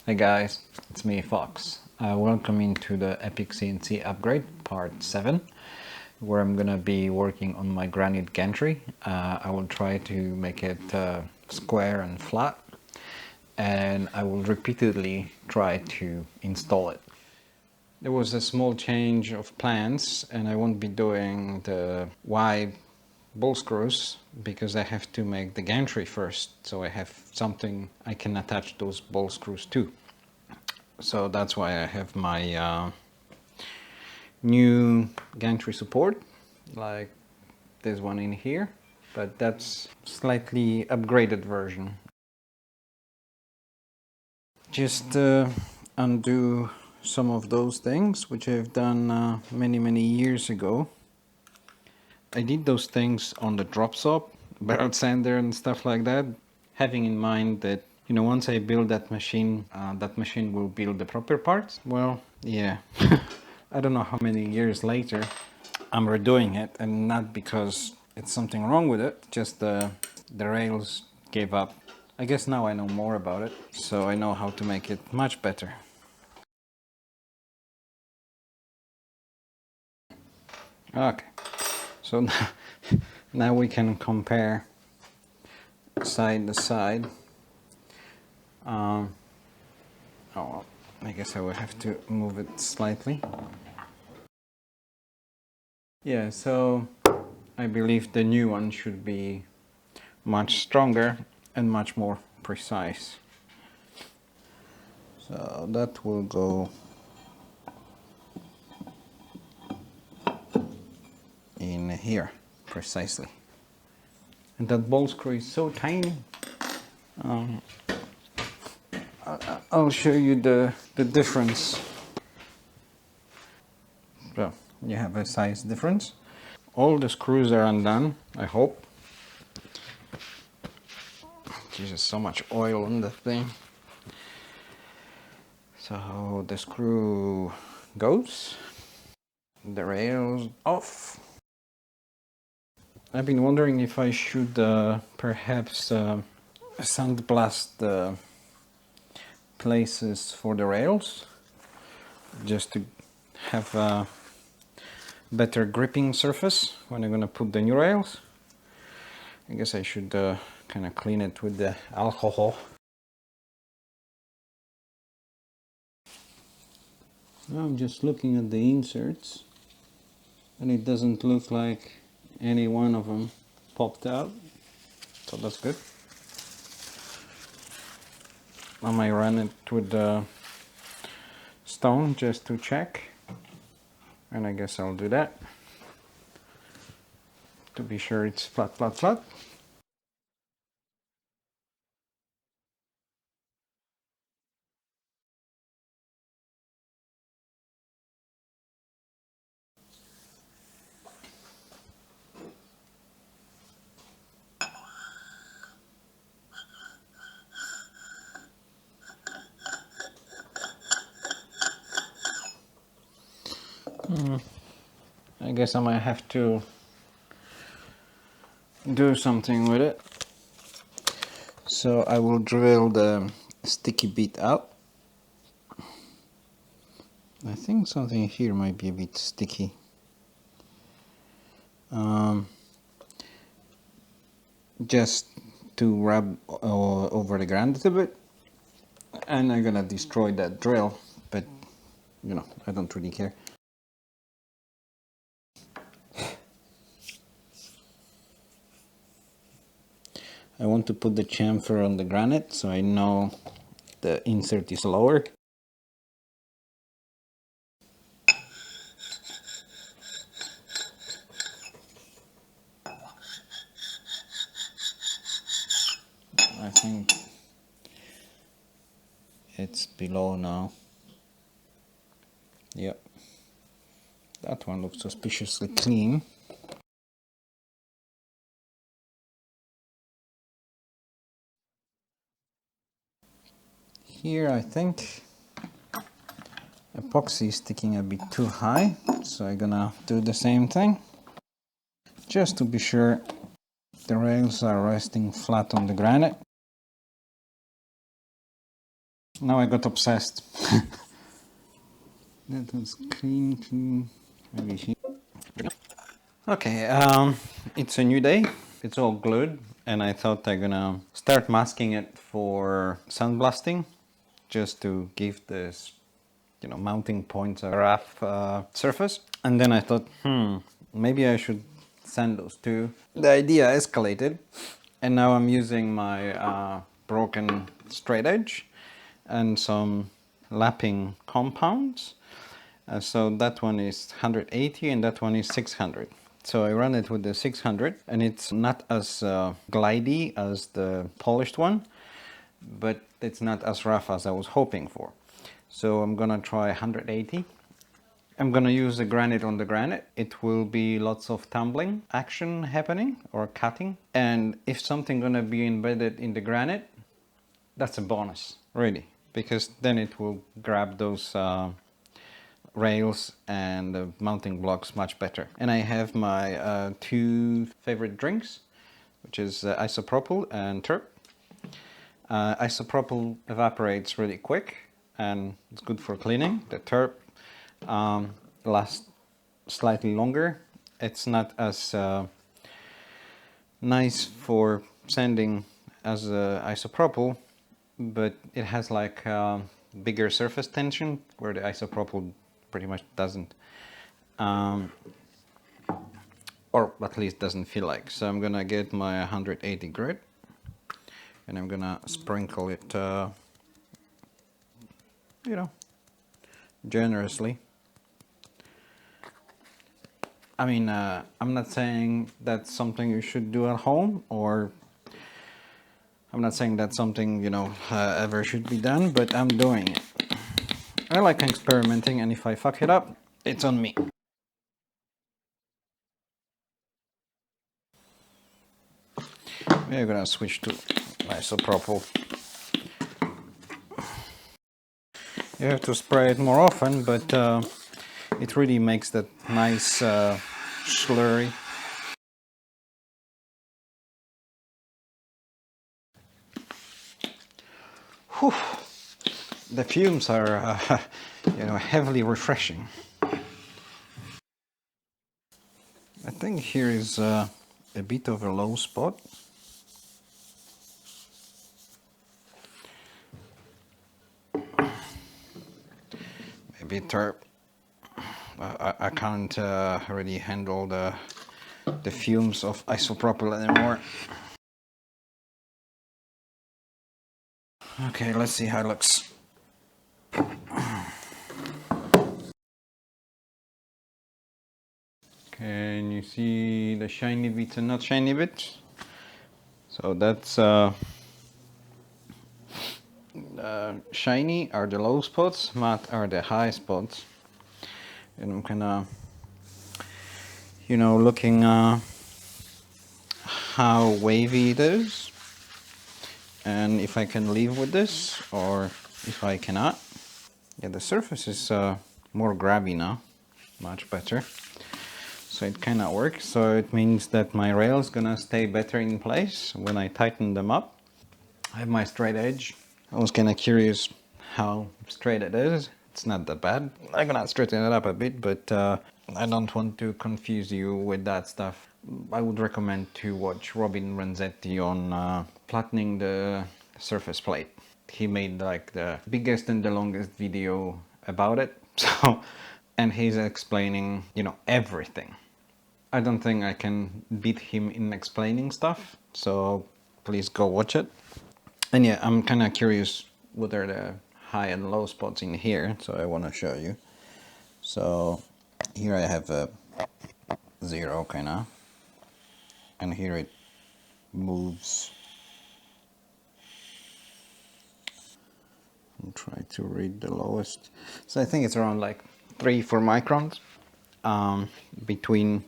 Hey guys, it's me Fox. Welcome into the Epic CNC upgrade part 7, where I'm gonna be working on my Granite Gantry. I will try to make it square and flat, and I will repeatedly try to install it. There was a small change of plans, and I won't be doing the Y ball screws because I have to make the gantry first, so I have something I can attach those ball screws to. So that's why I have my new gantry support, like this one in here, but that's slightly upgraded version. Just undo some of those things which I've done many years ago. I did those things on the drop saw, barrel sander and stuff like that, having in mind that, you know, once I build that machine will build the proper parts. Well, yeah. I don't know how many years later I'm redoing it, and not because it's something wrong with it, just the rails gave up. I guess now I know more about it, so I know how to make it much better. Okay, so now we can compare side to side. Oh well, I guess I will have to move it slightly. Yeah, so I believe the new one should be much stronger and much more precise. So that will go in here precisely. And that ball screw is so tiny. I'll show you the difference. So you have a size difference. All the screws are undone, I hope. Jesus, so much oil on the thing. So the screw goes, the rails off. I've been wondering if I should perhaps sandblast the places for the rails, just to have a better gripping surface when I'm gonna put the new rails. I guess I should kind of clean it with the alcohol. Now I'm just looking at the inserts, and it doesn't look like any one of them popped out, so that's good. I might run it with the stone just to check, and I guess I'll do that to be sure it's flat. I guess I might have to do something with it. So I will drill the sticky bit out. I think something here might be a bit sticky. Just to rub over the Granite a bit, and I'm gonna destroy that drill, but you know, I don't really care. I want to put the chamfer on the Granite so I know the insert is lower. I think it's below now. Yep, that one looks suspiciously clean. Here I think epoxy is sticking a bit too high, so I'm gonna do the same thing just to be sure the rails are resting flat on the Granite. Now I got obsessed. That was clean. Maybe. Okay, it's a new day. It's all glued, and I thought I'm gonna start masking it for sandblasting, just to give this, mounting points a rough surface. And then I thought, maybe I should sand those too. The idea escalated, and now I'm using my broken straight edge and some lapping compounds. So that one is 180 and that one is 600. So I run it with the 600, and it's not as glidey as the polished one, but it's not as rough as I was hoping for. So I'm gonna try 180. I'm gonna use the granite on the granite. It will be lots of tumbling action happening or cutting. And if something gonna be embedded in the granite, that's a bonus, really, because then it will grab those rails and the mounting blocks much better. And I have my two favorite drinks, which is isopropyl and terp. Isopropyl evaporates really quick and it's good for cleaning. The terp lasts slightly longer. It's not as nice for sanding as isopropyl, but it has like bigger surface tension where the isopropyl pretty much doesn't, or at least doesn't feel like. So I'm gonna get my 180 grit and I'm gonna sprinkle it, generously. I mean, I'm not saying that's something you should do at home, or I'm not saying that's something, ever should be done, but I'm doing it. I like experimenting, and if I fuck it up, it's on me. We're gonna switch to isopropyl. You have to spray it more often, but it really makes that nice slurry. Whew. The fumes are, heavily refreshing. I think here is a bit of a low spot. Maybe terp. I can't really handle the fumes of isopropyl anymore. Okay, let's see how it looks. Can you see the shiny bits and not shiny bits? So that's shiny are the low spots, matte are the high spots. And I'm kinda, looking how wavy it is, and if I can live with this or if I cannot. Yeah, the surface is more grabby now, much better. So it kind of works. So it means that my rail is gonna stay better in place when I tighten them up. I have my straight edge. I was kind of curious how straight it is. It's not that bad. I'm gonna straighten it up a bit, but I don't want to confuse you with that stuff. I would recommend to watch Robin Renzetti on flattening the surface plate. He made like the biggest and the longest video about it. So, and he's explaining, everything. I don't think I can beat him in explaining stuff, so please go watch it. And yeah, I'm kind of curious what are the high and low spots in here, so I want to show you. So here I have a 0 kind of, and here it moves. I'll try to read the lowest. So I think it's around like 3-4 microns between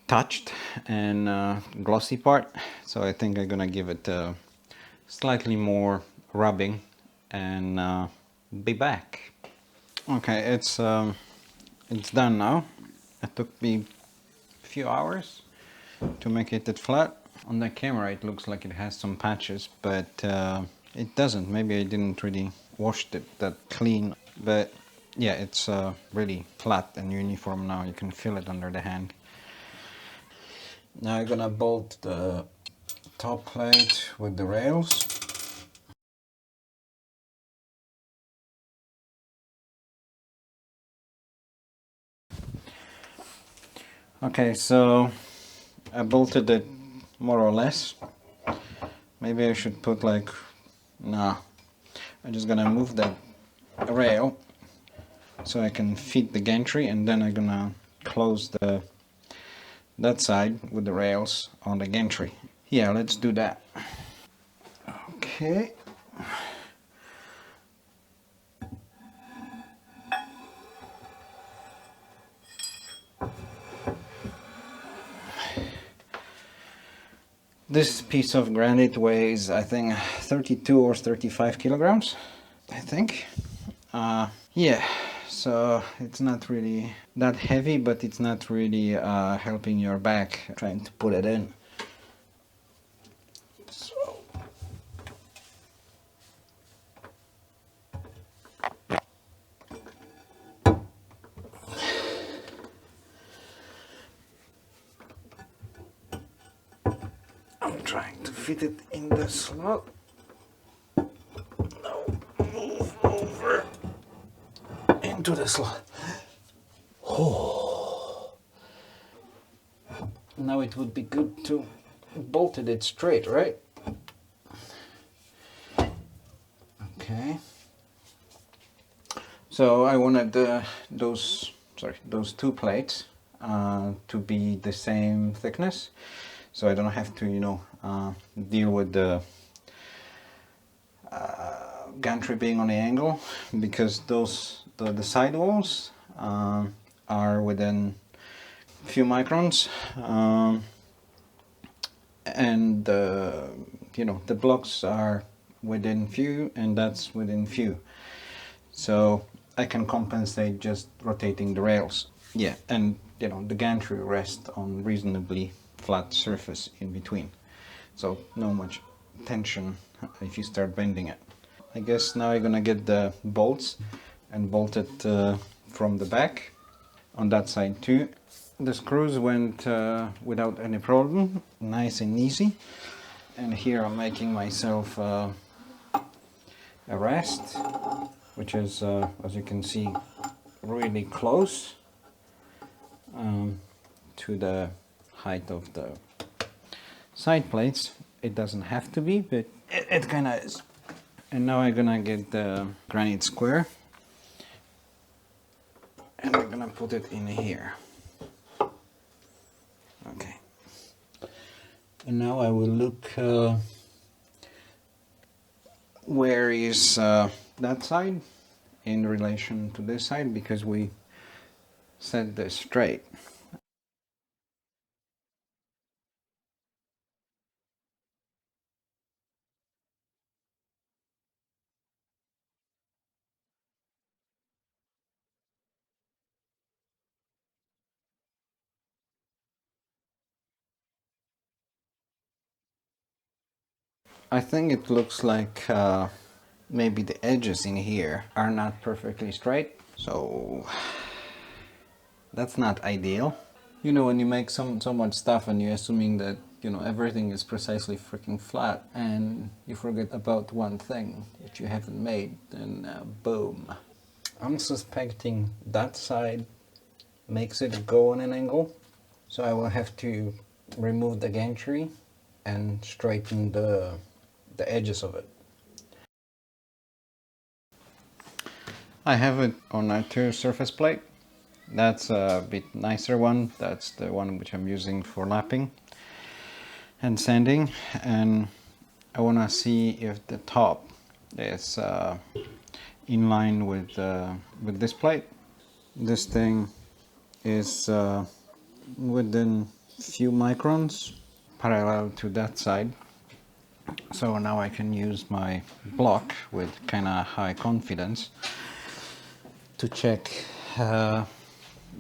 touched and glossy part. So I think I'm gonna give it slightly more rubbing and be back. Okay, it's done now. It took me a few hours to make it flat. On the camera it looks like it has some patches, but It doesn't. Maybe I didn't really wash it that clean, but yeah, it's really flat and uniform now. You can feel it under the hand. Now I'm gonna bolt the top plate with the rails. Okay, so I bolted it more or less. Maybe I should put like, nah, I'm just gonna move that rail so I can feed the gantry, and then I'm gonna close that side with the rails on the gantry. Yeah, let's do that. Okay. This piece of granite weighs, I think, 32 or 35 kilograms, I think. Yeah, so it's not really that heavy, but it's not really helping your back trying to put it in. So. I'm trying to fit it in the slot. No, move over into the slot. Oh. Now it would be good to bolt it straight, right? Okay. So I wanted those two plates to be the same thickness, so I don't have to, you know, deal with the gantry being on the angle, because the side walls are within a few microns, and you know, the blocks are within few, and that's within few, so I can compensate just rotating the rails. Yeah, and you know, the gantry rests on reasonably flat surface in between, so no much tension if you start bending it. I guess now I'm gonna get the bolts and bolt it from the back on that side too. The screws went without any problem, nice and easy. And here I'm making myself a rest, which is, as you can see, really close to the height of the side plates. It doesn't have to be, but it kind of is. And now I'm gonna get the granite square, and I'm gonna put it in here. Okay. And now I will look where is that side in relation to this side, because we set this straight. I think it looks like maybe the edges in here are not perfectly straight, so that's not ideal. You know, when you make so much stuff and you're assuming that, you know, everything is precisely freaking flat, and you forget about one thing that you haven't made, then boom. I'm suspecting that side makes it go on an angle, so I will have to remove the gantry and straighten the edges of it. I have it on a 2 surface plate. That's a bit nicer one. That's the one which I'm using for lapping and sanding, and I want to see if the top is in line with this plate. This thing is within few microns parallel to that side, so now I can use my block with kind of high confidence to check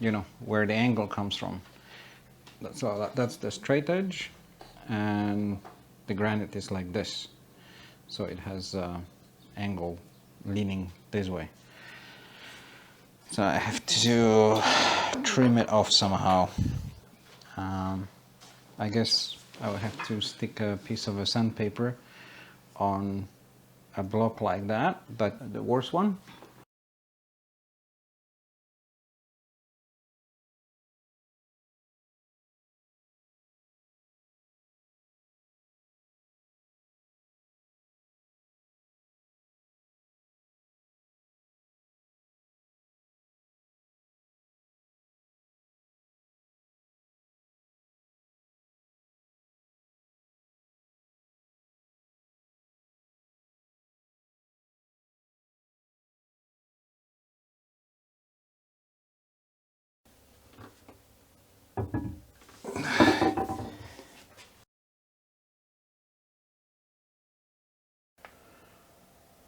you know, where the angle comes from. So that's the straight edge, and the granite is like this. so it has angle leaning this way. So I have to trim it off somehow. I guess I would have to stick a piece of a sandpaper on a block like that, but the worst one.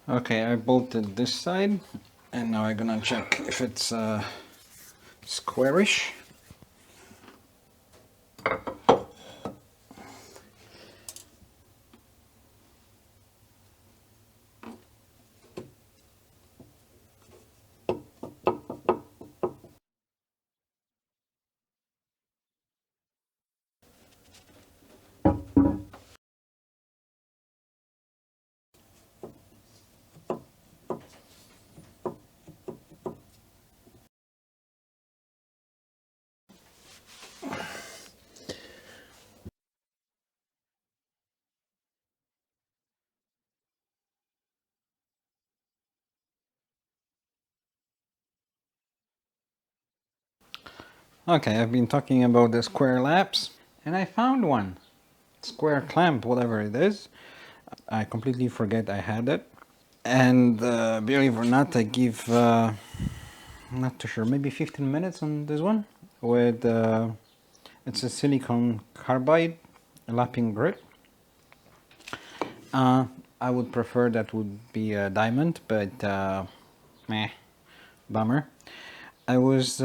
Okay, I bolted this side, and now I'm gonna check if it's squarish. Okay, I've been talking about the square laps, and I found one. Square clamp, whatever it is. I completely forget I had it. And believe it or not, I give, not too sure, maybe 15 minutes on this one. With, it's a silicone carbide lapping grit. I would prefer that would be a diamond, but meh, bummer. I was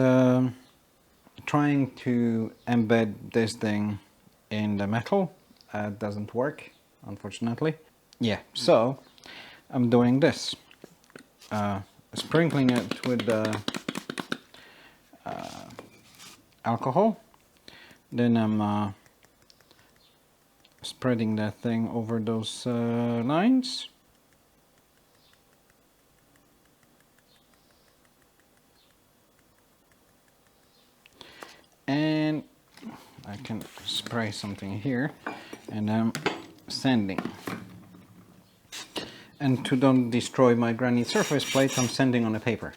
trying to embed this thing in the metal. It doesn't work, unfortunately. Yeah, so I'm doing this. Sprinkling it with alcohol. Then I'm spreading that thing over those lines. And I can spray something here, and I'm sanding. And to don't destroy my granite surface plate, I'm sanding on a paper.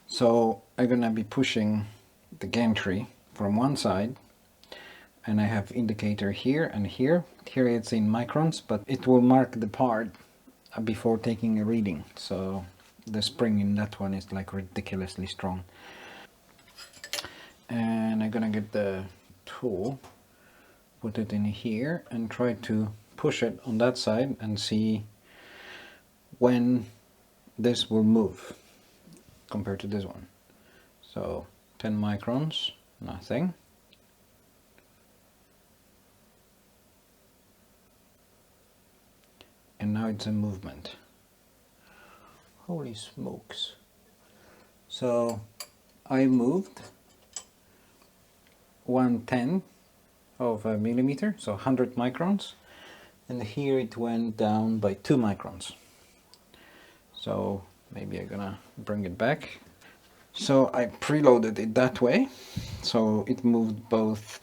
So I'm gonna be pushing the gantry from one side, and I have indicator here and here. Here it's in microns, but it will mark the part before taking a reading. So the spring in that one is like ridiculously strong. And I'm gonna get the tool, put it in here, and try to push it on that side and see when this will move compared to this one. So 10 microns, nothing. And now it's a movement. Holy smokes. So I moved 1/10 of a millimeter, so 100 microns, and here it went down by 2 microns. So maybe I'm gonna bring it back. So I preloaded it that way, so it moved both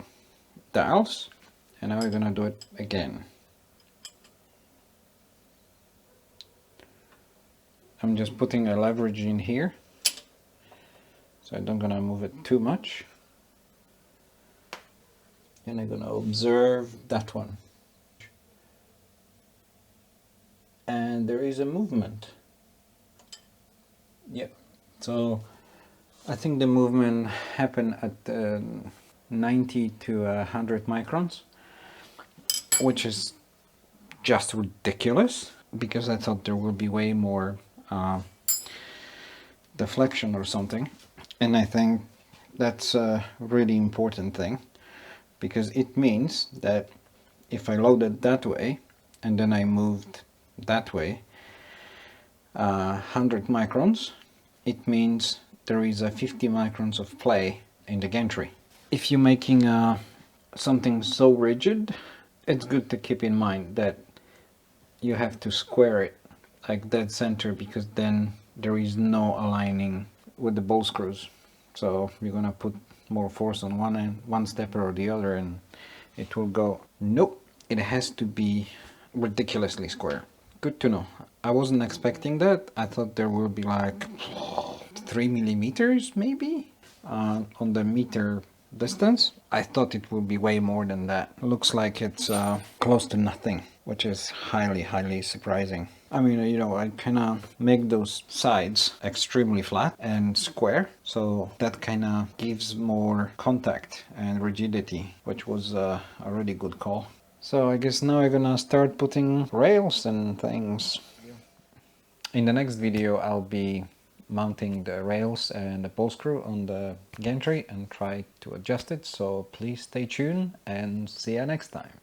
dials, and now we're gonna do it again. I'm just putting a leverage in here, so I'm not gonna move it too much. And I'm gonna observe that one. And there is a movement. Yep. So I think the movement happened at 90 to 100 microns, which is just ridiculous, because I thought there would be way more deflection or something. And I think That's a really important thing, because it means that if I load it that way and then I moved that way 100 microns, it means there is a 50 microns of play in the gantry. If you're making something so rigid, it's good to keep in mind that you have to square it like dead center, because then there is no aligning with the ball screws. So you're gonna put more force on one end, one stepper or the other, and it will go. Nope, it has to be ridiculously square. Good to know. I wasn't expecting that. I thought there will be like 3 millimeters maybe on the meter distance. I thought it would be way more than that. Looks like it's close to nothing, which is highly surprising. I mean, you know, I kind of make those sides extremely flat and square, so that kind of gives more contact and rigidity, which was a really good call. So I guess now I'm gonna start putting rails and things. In the next video I'll be mounting the rails and the ball screw on the gantry and try to adjust it, so please stay tuned and see you next time.